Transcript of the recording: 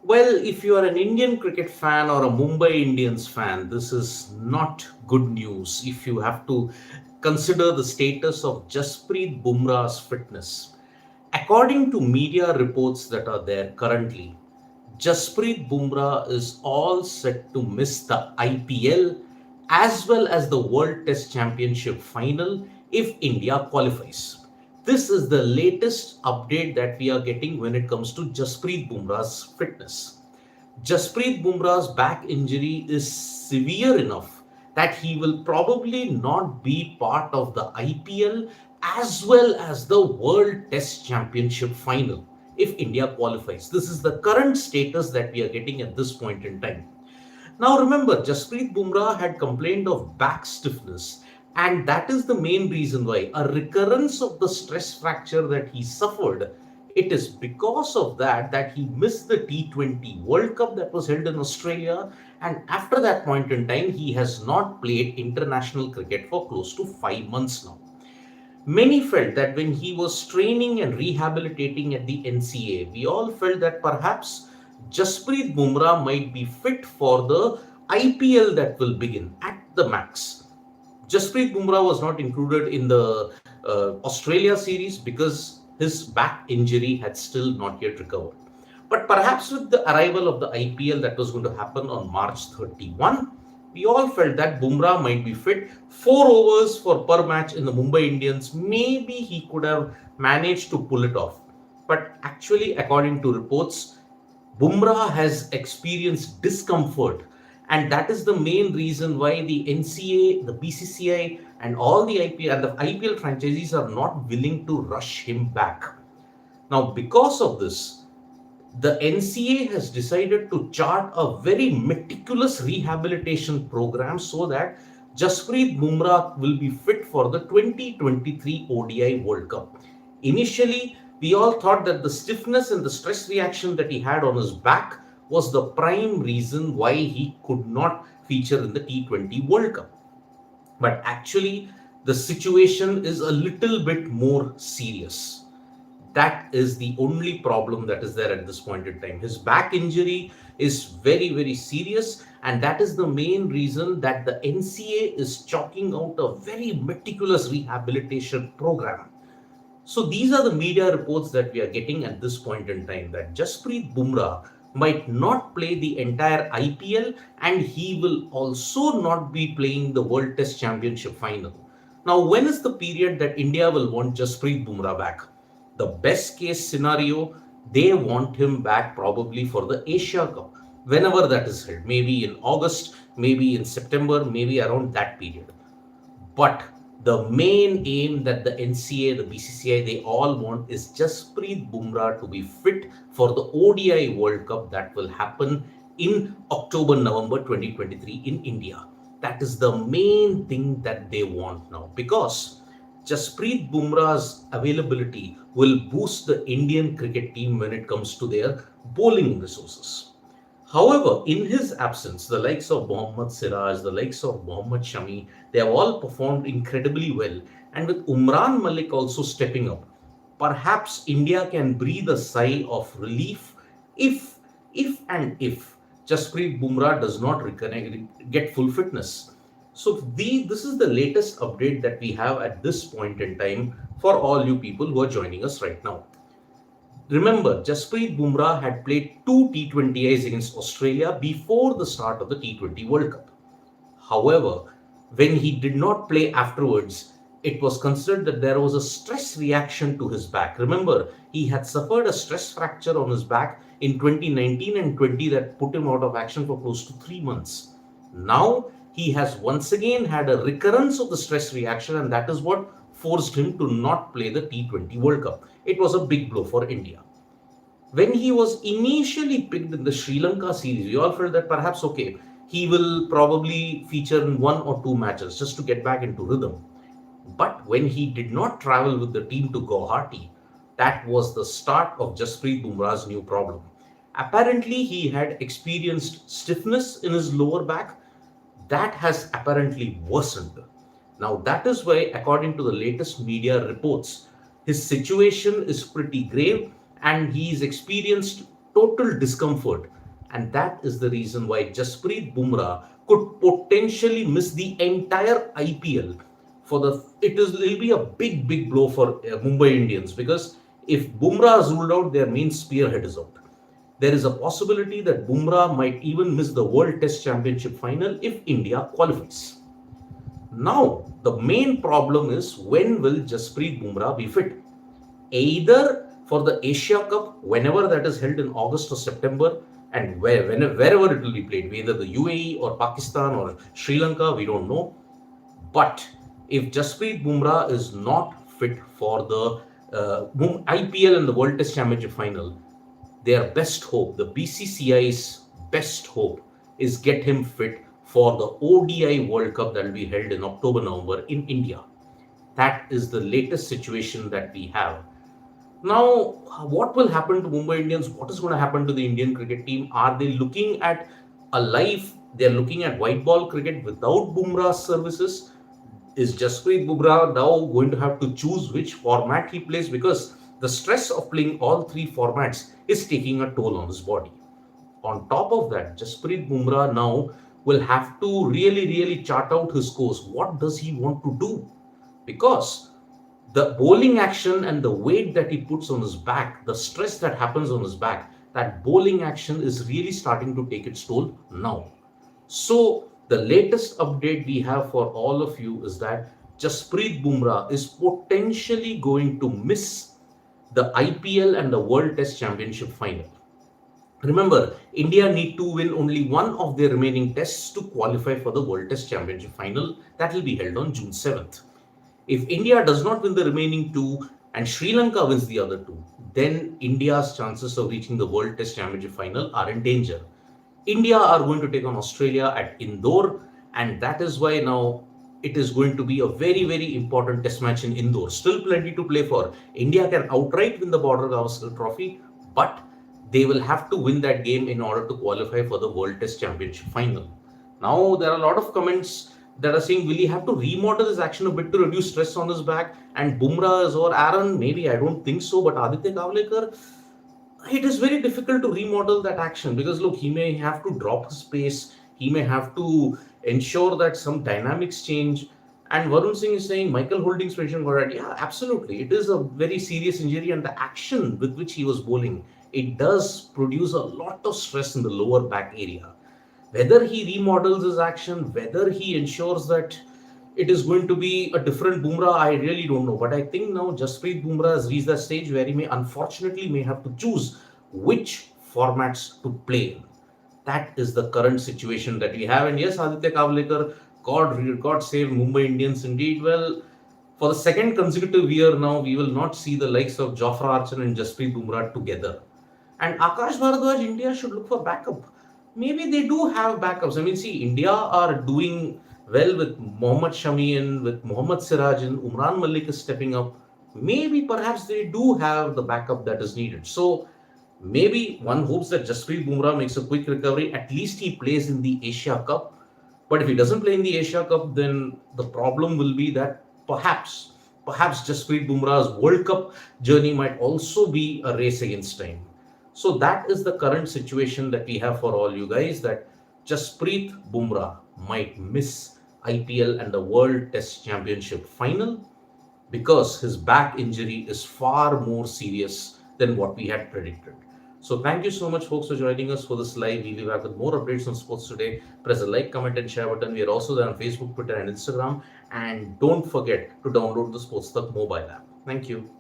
Well, if you are an Indian cricket fan or a Mumbai Indians fan, this is not good news if you have to consider the status of Jasprit Bumrah's fitness. According to media reports that are there currently, Jasprit Bumrah is all set to miss the IPL as well as the World Test Championship final if India qualifies. This is the latest update that we are getting when it comes to Jasprit Bumrah's fitness. Jasprit Bumrah's back injury is severe enough that he will probably not be part of the IPL as well as the World Test Championship final if India qualifies. This is the current status that we are getting at this point in time. Now remember, Jasprit Bumrah had complained of back stiffness, and that is the main reason why a recurrence of the stress fracture that he suffered. It is because of that he missed the T20 World Cup that was held in Australia, and after that point in time, he has not played international cricket for close to 5 months now. Many felt that when he was training and rehabilitating at the NCA, we all felt that perhaps Jasprit Bumrah might be fit for the IPL that will begin at the max. Jasprit Bumrah was not included in the Australia series because his back injury had still not yet recovered. But perhaps with the arrival of the IPL that was going to happen on March 31, we all felt that Bumrah might be fit. 4 overs for per match in the Mumbai Indians, maybe he could have managed to pull it off. But actually, according to reports, Bumrah has experienced discomfort, and that is the main reason why the NCA, the BCCI, and all the IPL and the IPL franchisees are not willing to rush him back. Now, because of this, the NCA has decided to chart a very meticulous rehabilitation program so that Jasprit Bumrah will be fit for the 2023 ODI World Cup. Initially, we all thought that the stiffness and the stress reaction that he had on his back was the prime reason why he could not feature in the T20 World Cup. But actually, the situation is a little bit more serious. That is the only problem that is there at this point in time. His back injury is very, very serious, and that is the main reason that the NCA is chalking out a very meticulous rehabilitation program. So these are the media reports that we are getting at this point in time, that Jasprit Bumrah might not play the entire IPL, and he will also not be playing the World Test Championship final. Now, when is the period that India will want Jasprit Bumrah back? The best case scenario, they want him back probably for the Asia Cup, whenever that is held, maybe in August, maybe in September, maybe around that period. But the main aim that the NCA, the BCCI, they all want is Jasprit Bumrah to be fit for the ODI World Cup that will happen in October, November 2023 in India. That is the main thing that they want now, because Jasprit Bumrah's availability will boost the Indian cricket team when it comes to their bowling resources. However, in his absence, the likes of Mohammad Siraj, the likes of Mohammad Shami, they have all performed incredibly well. And with Umran Malik also stepping up, perhaps India can breathe a sigh of relief if Jasprit Bumrah does not get full fitness. So this is the latest update that we have at this point in time for all you people who are joining us right now. Remember, Jasprit Bumrah had played 2 T20Is against Australia before the start of the T20 World Cup. However, when he did not play afterwards, it was considered that there was a stress reaction to his back. Remember, he had suffered a stress fracture on his back in 2019 and 20 that put him out of action for close to 3 months. Now, he has once again had a recurrence of the stress reaction, and that is what forced him to not play the T20 World Cup. It was a big blow for India. When he was initially picked in the Sri Lanka series, we all felt that perhaps, okay, he will probably feature in 1 or 2 matches just to get back into rhythm. But when he did not travel with the team to Guwahati, that was the start of Jasprit Bumrah's new problem. Apparently, he had experienced stiffness in his lower back. That has apparently worsened. Now, that is why, according to the latest media reports, his situation is pretty grave and he's experienced total discomfort And that is the reason why Jasprit Bumrah could potentially miss the entire IPL. It'll be a big blow for Mumbai Indians, because if Bumrah is ruled out, their main spearhead is out. There is a possibility that Bumrah might even miss the World Test Championship final if India qualifies. Now, the main problem is, when will Jasprit Bumrah be fit? Either for the Asia Cup, whenever that is held in August or September, and wherever it will be played, either the UAE or Pakistan or Sri Lanka, we don't know. But if Jasprit Bumrah is not fit for the IPL and the World Test Championship final, their best hope, the BCCI's best hope, is get him fit for the ODI World Cup that will be held in October, November in India. That is the latest situation that we have. Now, what will happen to Mumbai Indians? What is going to happen to the Indian cricket team? Are they looking at a life? They're looking at white ball cricket without Bumrah's services. Is Jasprit Bumrah now going to have to choose which format he plays? Because the stress of playing all three formats is taking a toll on his body. On top of that, Jasprit Bumrah now will have to really chart out his course. What does he want to do? Because the bowling action and the weight that he puts on his back, the stress that happens on his back, that bowling action is really starting to take its toll now. So the latest update we have for all of you is that Jasprit Bumrah is potentially going to miss the IPL and the World Test Championship final. Remember, India need to win only one of their remaining tests to qualify for the World Test Championship final that will be held on June 7th. If India does not win the remaining two and Sri Lanka wins the other two, then India's chances of reaching the World Test Championship final are in danger. India are going to take on Australia at Indore, and that is why now it is going to be a very important test match in Indore. Still plenty to play for. India can outright win the Border Gavaskar Trophy, but they will have to win that game in order to qualify for the World Test Championship final. Now, there are a lot of comments that are saying, will he have to remodel his action a bit to reduce stress on his back? And Bumrah is over Aaron? Maybe, I don't think so. But Aditya Kavlekar, it is very difficult to remodel that action, because look, he may have to drop his pace. He may have to ensure that some dynamics change. And Varun Singh is saying Michael Holding's position got right. Yeah, absolutely. It is a very serious injury, and the action with which he was bowling, it does produce a lot of stress in the lower back area. Whether he remodels his action, whether he ensures that it is going to be a different Bumrah, I really don't know. But I think now Jasprit Bumrah has reached that stage where he may unfortunately have to choose which formats to play in. That is the current situation that we have. And yes, Aditya Kavlekar, God save Mumbai Indians indeed. Well, for the second consecutive year now, we will not see the likes of Jofra Archer and Jasprit Bumrah together. And Akash Bharadwaj, India should look for backup. Maybe they do have backups. I mean, see, India are doing well with Mohammad Shami and with Mohammad Siraj, and Umran Malik is stepping up. Maybe perhaps they do have the backup that is needed. So maybe one hopes that Jasprit Bumrah makes a quick recovery. At least he plays in the Asia Cup. But if he doesn't play in the Asia Cup, then the problem will be that perhaps Jasprit Bumrah's World Cup journey might also be a race against time. So that is the current situation that we have for all you guys, that Jasprit Bumrah might miss IPL and the World Test Championship final because his back injury is far more serious than what we had predicted. So thank you so much, folks, for joining us for this live. We'll be back with more updates on sports today. Press the like, comment, and share button. We are also there on Facebook, Twitter, and Instagram. And don't forget to download the SportsTak mobile app. Thank you.